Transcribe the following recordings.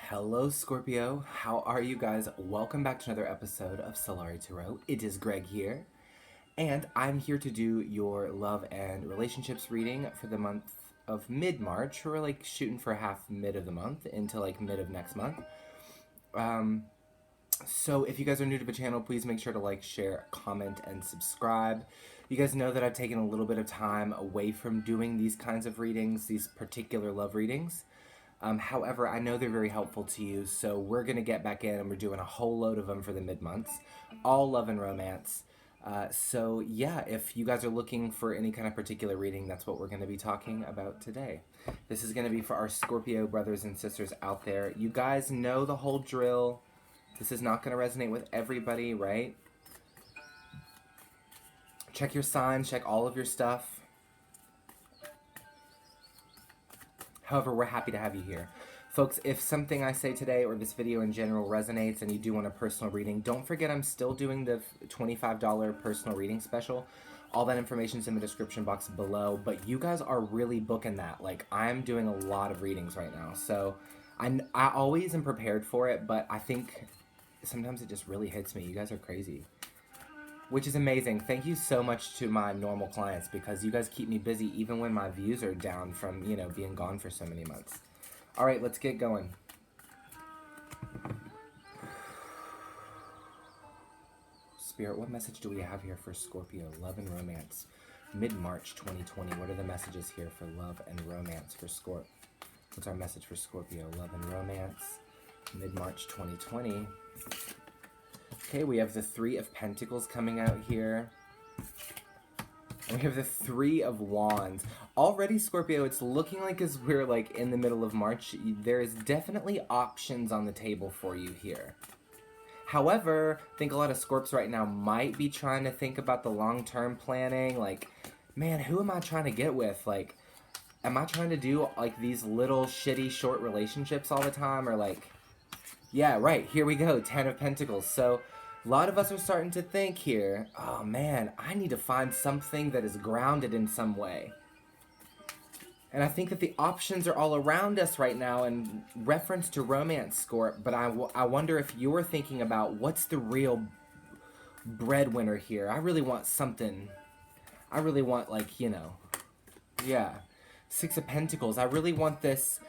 Hello Scorpio, how are you guys? Welcome back to another episode of Solari Tarot. It is Greg here, and I'm here to do your love and relationships reading for the month of mid-March. We're like shooting for half mid of the month into like mid of next month. So if you guys are new to the channel, please make sure to like, share, comment, and subscribe. You guys know that I've taken a little bit of time away from doing these kinds of readings, these particular love readings. However, I know they're very helpful to you, so we're going to get back in and we're doing a whole load of them for the mid-months. All love and romance. So yeah, if you guys are looking for any kind of particular reading, that's what we're going to be talking about today. This is going to be for our Scorpio brothers and sisters out there. You guys know the whole drill. This is not going to resonate with everybody, right? Check your signs, check all of your stuff. However, we're happy to have you here. Folks, if something I say today or this video in general resonates and you do want a personal reading, don't forget I'm still doing the $25 personal reading special. All that information's in the description box below, but you guys are really booking that. Like, I'm doing a lot of readings right now, so I always am prepared for it, but I think sometimes it just really hits me. You guys are crazy. Which is amazing. Thank you so much to my normal clients because you guys keep me busy even when my views are down from, you know, being gone for so many months. All right, let's get going. Spirit, what message do we have here for Scorpio? Love and romance. Mid-March 2020. What are the messages here for love and romance for Scorp? What's our message for Scorpio? Love and romance. Mid-March 2020. Okay, we have the Three of Pentacles coming out here. And we have the Three of Wands. Already, Scorpio, it's looking like as we're like in the middle of March, there is definitely options on the table for you here. However, I think a lot of Scorps right now might be trying to think about the long-term planning. Like, man, who am I trying to get with? Like, am I trying to do like these little shitty short relationships all the time? Or like, yeah, right, here we go, Ten of Pentacles. So a lot of us are starting to think here, oh man, I need to find something that is grounded in some way. And I think that the options are all around us right now in reference to romance, Scorp, but I wonder if you're thinking about what's the real breadwinner here. I really want something. I really want, like, you know, yeah. Six of Pentacles. I really want this.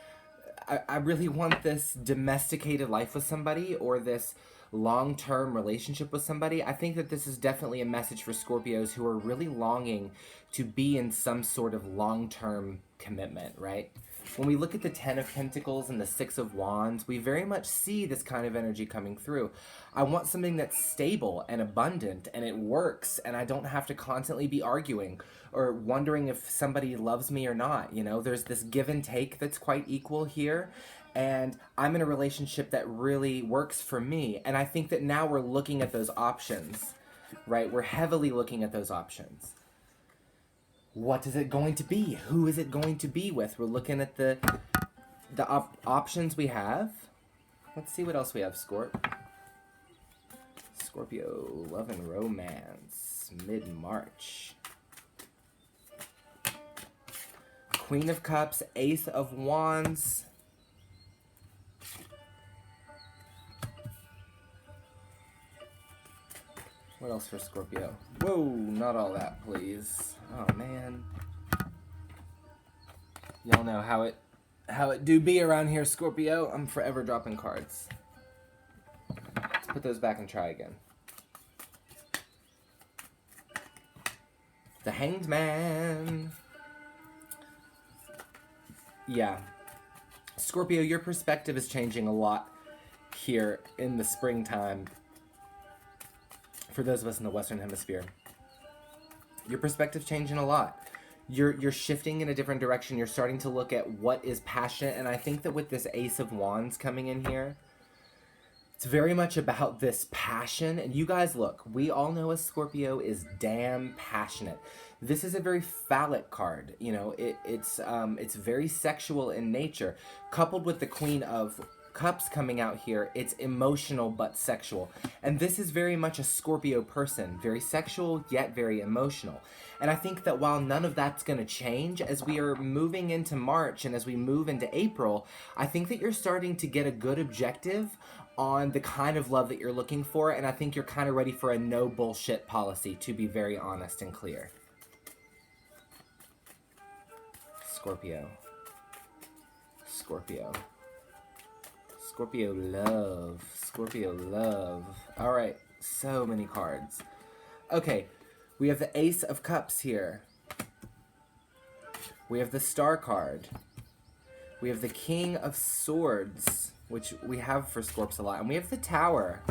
I really want this domesticated life with somebody or this long-term relationship with somebody. I think that this is definitely a message for Scorpios who are really longing to be in some sort of long-term commitment, right? When we look at the Ten of Pentacles and the Six of Wands, we very much see this kind of energy coming through. I want something that's stable and abundant and it works and I don't have to constantly be arguing or wondering if somebody loves me or not. You know, there's this give and take that's quite equal here. And I'm in a relationship that really works for me. And I think that now we're looking at those options, right? We're heavily looking at those options. What is it going to be? Who is it going to be with? We're looking at the options we have. Let's see what else we have, Scorp. Scorpio, love and romance, mid-March. Queen of Cups, Ace of Wands. What else for Scorpio? Whoa, not all that, please. Oh, man. Y'all know how it do be around here, Scorpio. I'm forever dropping cards. Let's put those back and try again. The Hanged Man. Yeah. Scorpio, your perspective is changing a lot here in the springtime. For those of us in the Western Hemisphere, your perspective's changing a lot. You're shifting in a different direction. You're starting to look at what is passionate, and I think that with this Ace of Wands coming in here, it's very much about this passion. And you guys, look, we all know a Scorpio is damn passionate. This is a very phallic card. You know, it's very sexual in nature, coupled with the Queen of Cups coming out here, it's emotional but sexual. And this is very much a Scorpio person, very sexual yet very emotional. And I think that while none of that's going to change as we are moving into March and as we move into April, I think that you're starting to get a good objective on the kind of love that you're looking for, and I think you're kind of ready for a no bullshit policy, to be very honest and clear. Scorpio. Scorpio. Scorpio love. Scorpio love. All right, so many cards. Okay, we have the Ace of Cups here. We have the Star card. We have the King of Swords, which we have for Scorps a lot. And we have the Tower.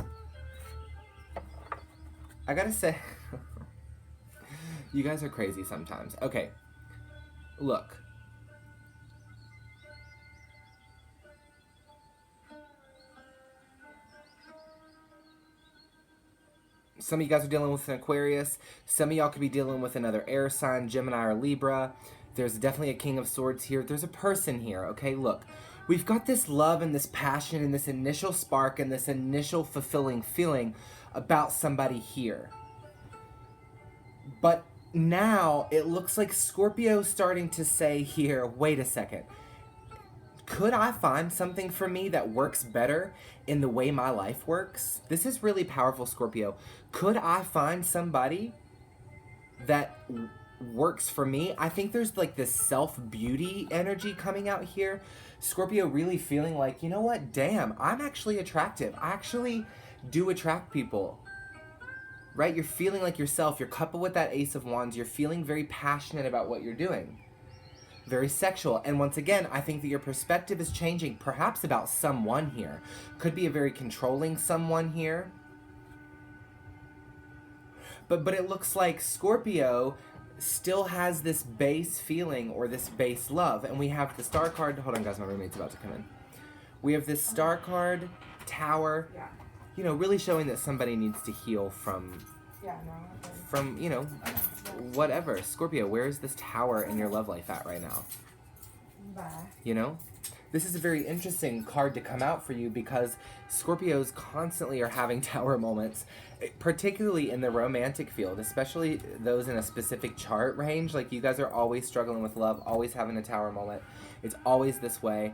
I gotta say, you guys are crazy sometimes. Okay, look. Some of you guys are dealing with an Aquarius. Some of y'all could be dealing with another air sign, Gemini or Libra. There's definitely a King of Swords here. There's a person here, okay? Look, we've got this love and this passion and this initial spark and this initial fulfilling feeling about somebody here. But now it looks like Scorpio's starting to say here, wait a second. Could I find something for me that works better in the way my life works? This is really powerful, Scorpio. Could I find somebody that works for me? I think there's like this self-beauty energy coming out here. Scorpio really feeling like, you know what? Damn, I'm actually attractive. I actually do attract people. Right? You're feeling like yourself. You're coupled with that Ace of Wands. You're feeling very passionate about what you're doing. Very sexual. And once again, I think that your perspective is changing, perhaps about someone here. Could be a very controlling someone here. But it looks like Scorpio still has this base feeling or this base love. And we have the Star card. Hold on, guys. My roommate's about to come in. We have this Star card, Tower. Yeah. You know, really showing that somebody needs to heal from... Yeah, no. From, you know, whatever. Scorpio, where is this Tower in your love life at right now? Bye. You know? This is a very interesting card to come out for you because Scorpios constantly are having Tower moments, particularly in the romantic field, especially those in a specific chart range. Like, you guys are always struggling with love, always having a Tower moment. It's always this way.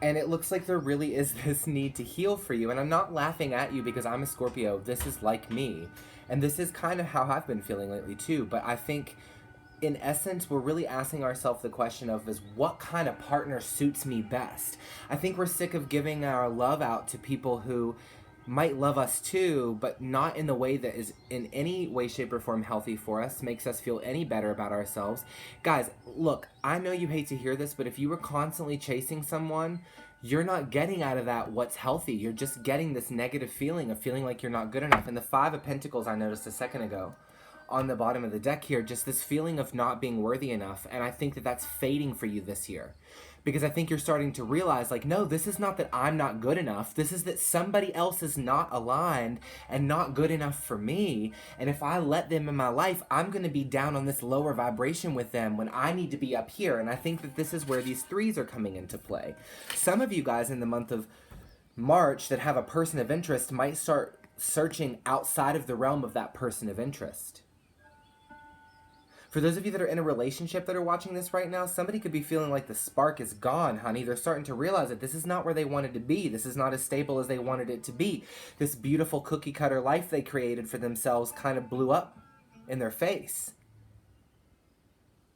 And it looks like there really is this need to heal for you. And I'm not laughing at you because I'm a Scorpio. This is like me. And this is kind of how I've been feeling lately too. But I think, in essence, we're really asking ourselves the question of, is what kind of partner suits me best? I think we're sick of giving our love out to people who might love us too, but not in the way that is in any way, shape, or form healthy for us, makes us feel any better about ourselves. Guys, look, I know you hate to hear this, but if you were constantly chasing someone, you're not getting out of that what's healthy. You're just getting this negative feeling of feeling like you're not good enough. And the Five of Pentacles I noticed a second ago on the bottom of the deck here, just this feeling of not being worthy enough. And I think that that's fading for you this year. Because I think you're starting to realize, like, no, this is not that I'm not good enough. This is that somebody else is not aligned and not good enough for me. And if I let them in my life, I'm going to be down on this lower vibration with them when I need to be up here. And I think that this is where these threes are coming into play. Some of you guys in the month of March that have a person of interest might start searching outside of the realm of that person of interest. For those of you that are in a relationship that are watching this right now, somebody could be feeling like the spark is gone, honey. They're starting to realize that this is not where they wanted to be. This is not as stable as they wanted it to be. This beautiful cookie cutter life they created for themselves kind of blew up in their face.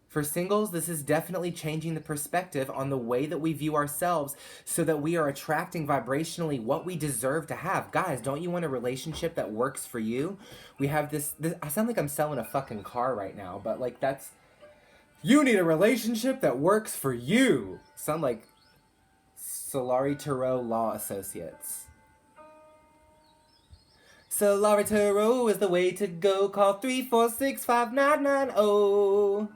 For singles, this is definitely changing the perspective on the way that we view ourselves so that we are attracting vibrationally what we deserve to have. Guys, don't you want a relationship that works for you? We have this I sound like I'm selling a fucking car right now, but like that's... You need a relationship that works for you. Sound like Solari Tarot Law Associates. Solari Tarot is the way to go. Call 3465990.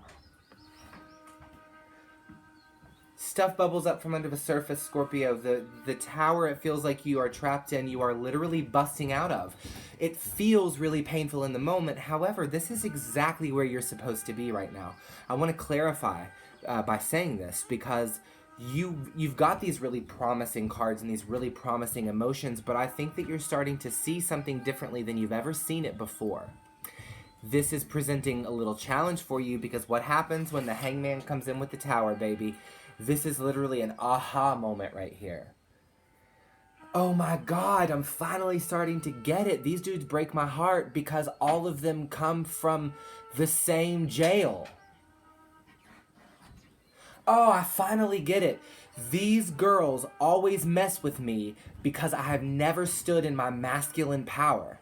Stuff bubbles up from under the surface, Scorpio. The tower it feels like you are trapped in, you are literally busting out of. It feels really painful in the moment. However, this is exactly where you're supposed to be right now. I want to clarify by saying this because you've got these really promising cards and these really promising emotions, but I think that you're starting to see something differently than you've ever seen it before. This is presenting a little challenge for you, because what happens when the Hangman comes in with the Tower, baby? This is literally an aha moment right here. Oh my God, I'm finally starting to get it. These dudes break my heart because all of them come from the same jail. Oh, I finally get it. These girls always mess with me because I have never stood in my masculine power.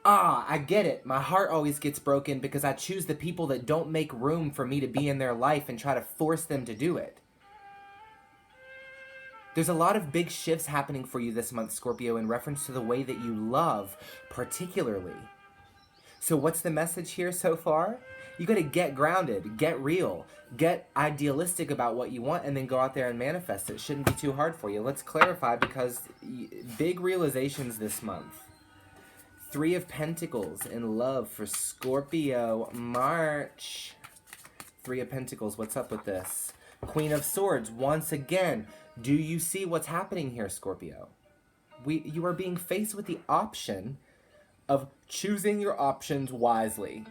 Ah, I get it. My heart always gets broken because I choose the people that don't make room for me to be in their life and try to force them to do it. There's a lot of big shifts happening for you this month, Scorpio, in reference to the way that you love, particularly. So what's the message here so far? You got to get grounded, get real, get idealistic about what you want, and then go out there and manifest it. It shouldn't be too hard for you. Let's clarify, because big realizations this month. 3 of Pentacles in love for Scorpio, March. 3 of Pentacles, what's up with this? Queen of Swords, once again. Do you see what's happening here, Scorpio? You are being faced with the option of choosing your options wisely.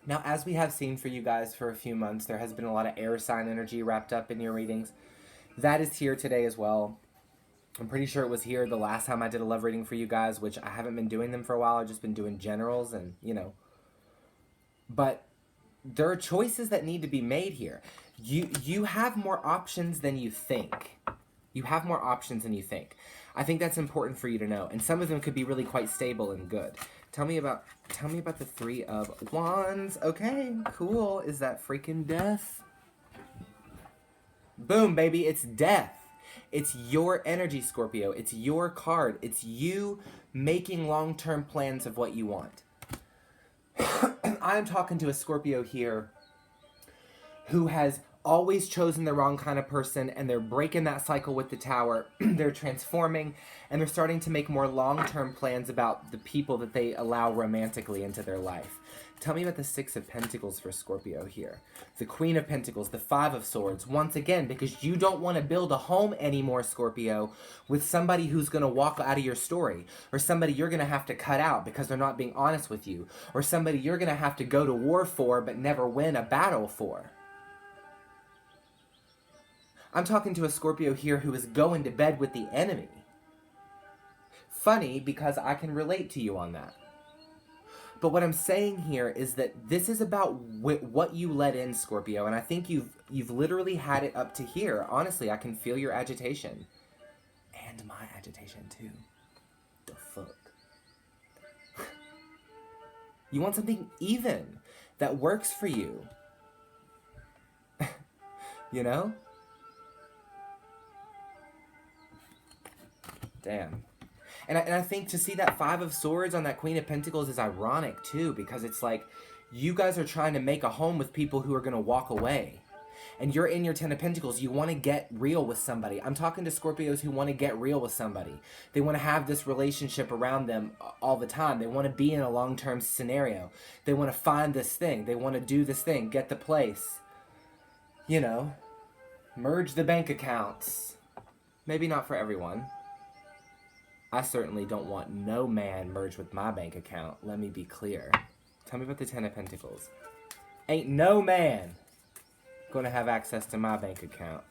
Now, as we have seen for you guys for a few months, there has been a lot of air sign energy wrapped up in your readings. That is here today as well. I'm pretty sure it was here the last time I did a love reading for you guys, which I haven't been doing them for a while. I've just been doing generals and, you know. But there are choices that need to be made here. You have more options than you think. You have more options than you think. I think that's important for you to know. And some of them could be really quite stable and good. Tell me about the 3 of Wands. Okay, cool. Is that freaking death? Boom, baby. It's death. It's your energy, Scorpio. It's your card. It's you making long-term plans of what you want. I'm talking to a Scorpio here who has always chosen the wrong kind of person, and they're breaking that cycle with the Tower. They're transforming, and they're starting to make more long-term plans about the people that they allow romantically into their life. Tell me about the 6 of Pentacles for Scorpio here. The Queen of Pentacles, the 5 of Swords. Once again, because you don't want to build a home anymore, Scorpio, with somebody who's going to walk out of your story, or somebody you're going to have to cut out because they're not being honest with you, or somebody you're going to have to go to war for but never win a battle for. I'm talking to a Scorpio here who is going to bed with the enemy. Funny, because I can relate to you on that. But what I'm saying here is that this is about what you let in, Scorpio, and I think you've literally had it up to here. Honestly, I can feel your agitation. And my agitation, too. The fuck? You want something even, that works for you. You know? Damn. And I think to see that 5 of Swords on that Queen of Pentacles is ironic, too, because it's like, you guys are trying to make a home with people who are going to walk away. And you're in your 10 of Pentacles. You want to get real with somebody. I'm talking to Scorpios who want to get real with somebody. They want to have this relationship around them all the time. They want to be in a long-term scenario. They want to find this thing. They want to do this thing. Get the place. You know, merge the bank accounts. Maybe not for everyone. I certainly don't want no man merged with my bank account. Let me be clear. Tell me about the 10 of Pentacles. Ain't no man going to have access to my bank account.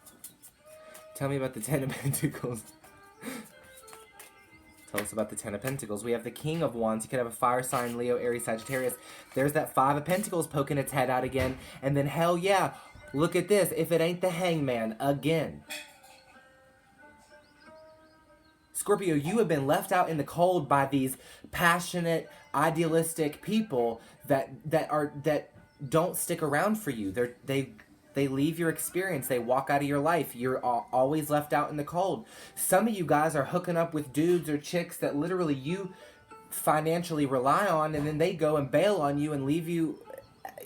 Tell me about the 10 of Pentacles. Tell us about the 10 of Pentacles. We have the King of Wands. You could have a fire sign, Leo, Aries, Sagittarius. There's that 5 of Pentacles poking its head out again. And then, hell yeah, look at this. If it ain't the Hangman again. Scorpio, you have been left out in the cold by these passionate, idealistic people that don't stick around for you. They leave your experience. They walk out of your life. You're always left out in the cold. Some of you guys are hooking up with dudes or chicks that literally you financially rely on, and then they go and bail on you and leave you,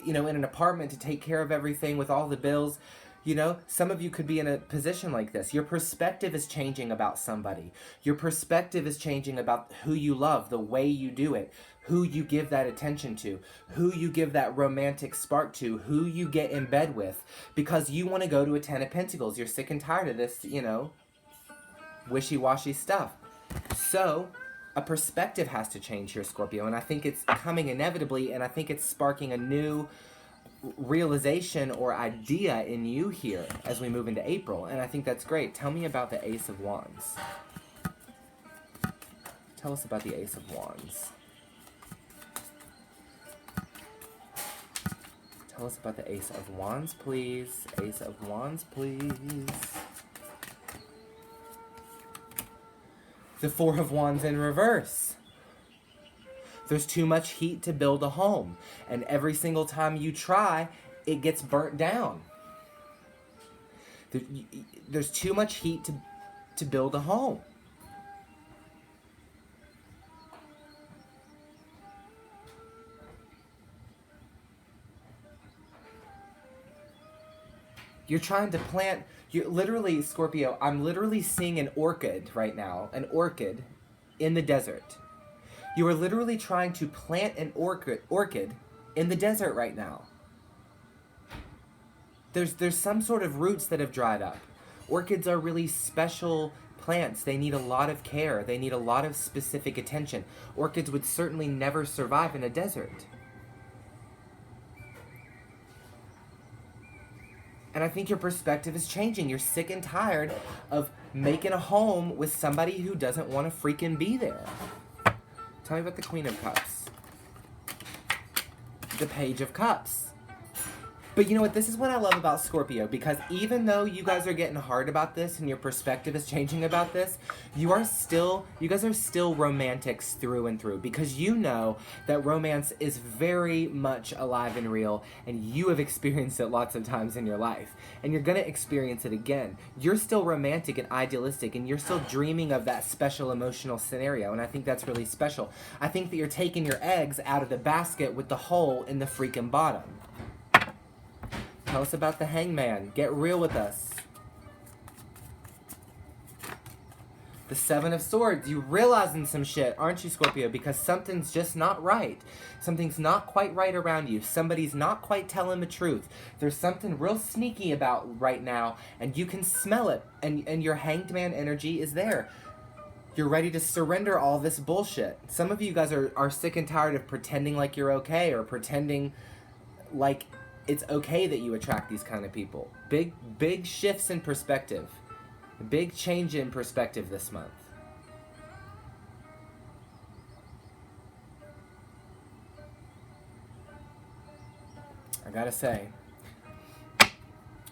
you know, in an apartment to take care of everything with all the bills. You know, some of you could be in a position like this. Your perspective is changing about somebody. Your perspective is changing about who you love, the way you do it, who you give that attention to, who you give that romantic spark to, who you get in bed with, because you want to go to a 10 of Pentacles. You're sick and tired of this, you know, wishy-washy stuff. So a perspective has to change here, Scorpio, and I think it's coming inevitably, and I think it's sparking a new realization or idea in you here as we move into April, and I think that's great. Tell me about the Ace of Wands. Tell us about the Ace of Wands. Tell us about the Ace of Wands, please. Ace of Wands, please. The Four of Wands in reverse. There's too much heat to build a home, and every single time you try, it gets burnt down. There's too much heat to build a home. You're trying to plant, you're literally, Scorpio, I'm literally seeing an orchid right now, an orchid in the desert. You are literally trying to plant an orchid in the desert right now. There's some sort of roots that have dried up. Orchids are really special plants. They need a lot of care. They need a lot of specific attention. Orchids would certainly never survive in a desert. And I think your perspective is changing. You're sick and tired of making a home with somebody who doesn't want to freaking be there. Tell me about the Queen of Cups. The Page of Cups. But you know what? This is what I love about Scorpio, because even though you guys are getting hard about this and your perspective is changing about this, you guys are still romantics through and through, because you know that romance is very much alive and real, and you have experienced it lots of times in your life, and you're going to experience it again. You're still romantic and idealistic, and you're still dreaming of that special emotional scenario, and I think that's really special. I think that you're taking your eggs out of the basket with the hole in the freaking bottom. Tell us about the Hangman. Get real with us. The Seven of Swords. You realizing some shit, aren't you, Scorpio? Because something's just not right. Something's not quite right around you. Somebody's not quite telling the truth. There's something real sneaky about right now, and you can smell it. And your Hanged Man energy is there. You're ready to surrender all this bullshit. Some of you guys are sick and tired of pretending like you're okay, or pretending like it's okay that you attract these kind of people. Big shifts in perspective. Big change in perspective this month. I gotta say,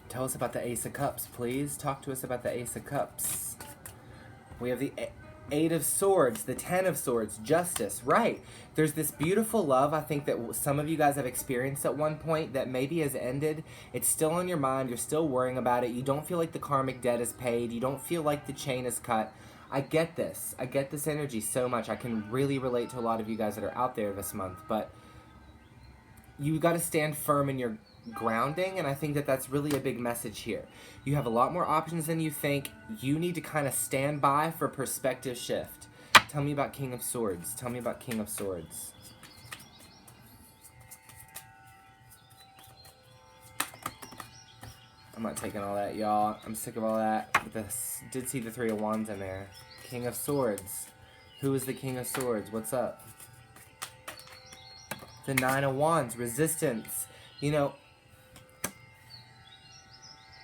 tell us about the Ace of Cups, please. Talk to us about the Ace of Cups. We have the Eight of Swords, the Ten of Swords, Justice, right. There's this beautiful love, I think, that some of you guys have experienced at one point that maybe has ended. It's still on your mind. You're still worrying about it. You don't feel like the karmic debt is paid. You don't feel like the chain is cut. I get this. I get this energy so much. I can really relate to a lot of you guys that are out there this month, but you got to stand firm in your grounding, and I think that that's really a big message here. You have a lot more options than you think. You need to kind of stand by for perspective shift. Tell me about King of Swords. Tell me about King of Swords. I'm not taking all that, y'all. I'm sick of all that. But did see the Three of Wands in there. King of Swords. Who is the King of Swords? What's up? The Nine of Wands. Resistance. You know,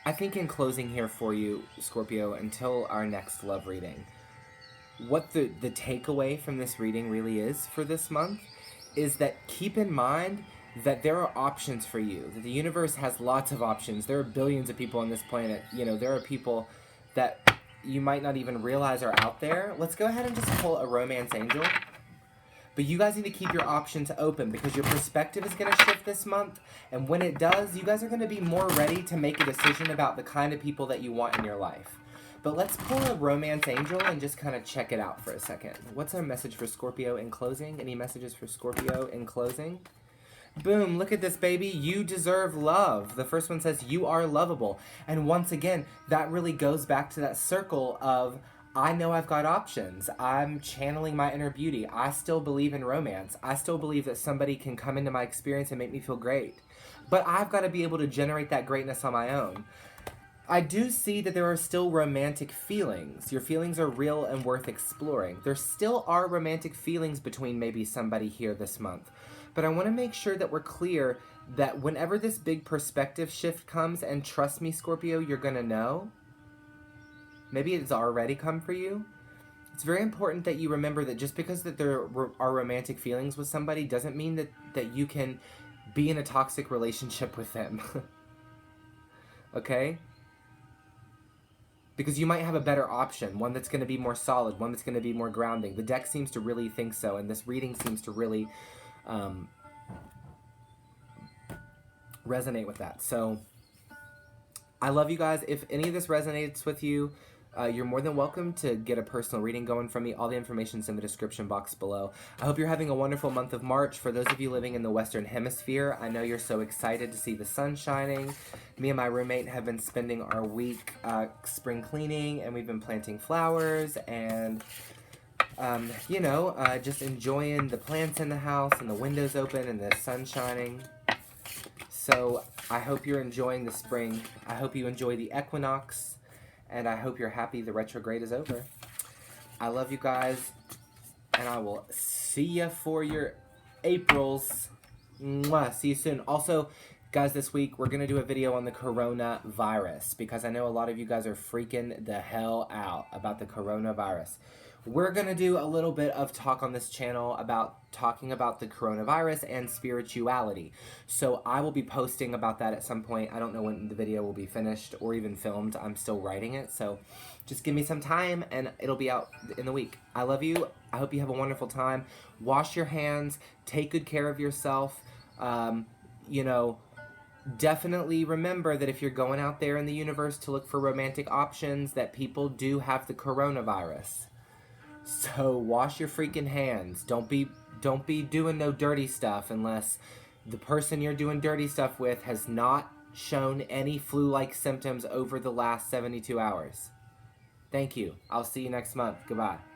I think in closing here for you, Scorpio, until our next love reading, what the takeaway from this reading really is for this month is that keep in mind that there are options for you. That the universe has lots of options. There are billions of people on this planet. You know, there are people that you might not even realize are out there. Let's go ahead and just pull a romance angel. But you guys need to keep your options open, because your perspective is going to shift this month. And when it does, you guys are going to be more ready to make a decision about the kind of people that you want in your life. But let's pull a romance angel and just kind of check it out for a second. What's our message for Scorpio in closing? Any messages for Scorpio in closing? Boom, look at this, baby. You deserve love. The first one says you are lovable. And once again, that really goes back to that circle of I know I've got options. I'm channeling my inner beauty. I still believe in romance. I still believe that somebody can come into my experience and make me feel great. But I've got to be able to generate that greatness on my own. I do see that there are still romantic feelings. Your feelings are real and worth exploring. There still are romantic feelings between maybe somebody here this month. But I want to make sure that we're clear that whenever this big perspective shift comes, and trust me, Scorpio, you're going to know. Maybe it's already come for you. It's very important that you remember that just because that there are romantic feelings with somebody doesn't mean that you can be in a toxic relationship with them. Okay? Because you might have a better option, one that's going to be more solid, one that's going to be more grounding. The deck seems to really think so, and this reading seems to really resonate with that. So I love you guys. If any of this resonates with you, you're more than welcome to get a personal reading going from me. All the information's in the description box below. I hope you're having a wonderful month of March. For those of you living in the Western Hemisphere, I know you're so excited to see the sun shining. Me and my roommate have been spending our week spring cleaning, and we've been planting flowers and, just enjoying the plants in the house and the windows open and the sun shining. So I hope you're enjoying the spring. I hope you enjoy the equinox. And I hope you're happy the retrograde is over. I love you guys. And I will see you for your Aprils. Mwah. See you soon. Also, guys, this week we're going to do a video on the coronavirus. Because I know a lot of you guys are freaking the hell out about the coronavirus. We're going to do a little bit of talk on this channel about talking about the coronavirus and spirituality. So I will be posting about that at some point. I don't know when the video will be finished or even filmed. I'm still writing it. So just give me some time and it'll be out in the week. I love you. I hope you have a wonderful time. Wash your hands. Take good care of yourself. Definitely remember that if you're going out there in the universe to look for romantic options, that people do have the coronavirus. So wash your freaking hands. Don't be doing no dirty stuff unless the person you're doing dirty stuff with has not shown any flu-like symptoms over the last 72 hours. Thank you. I'll see you next month. Goodbye.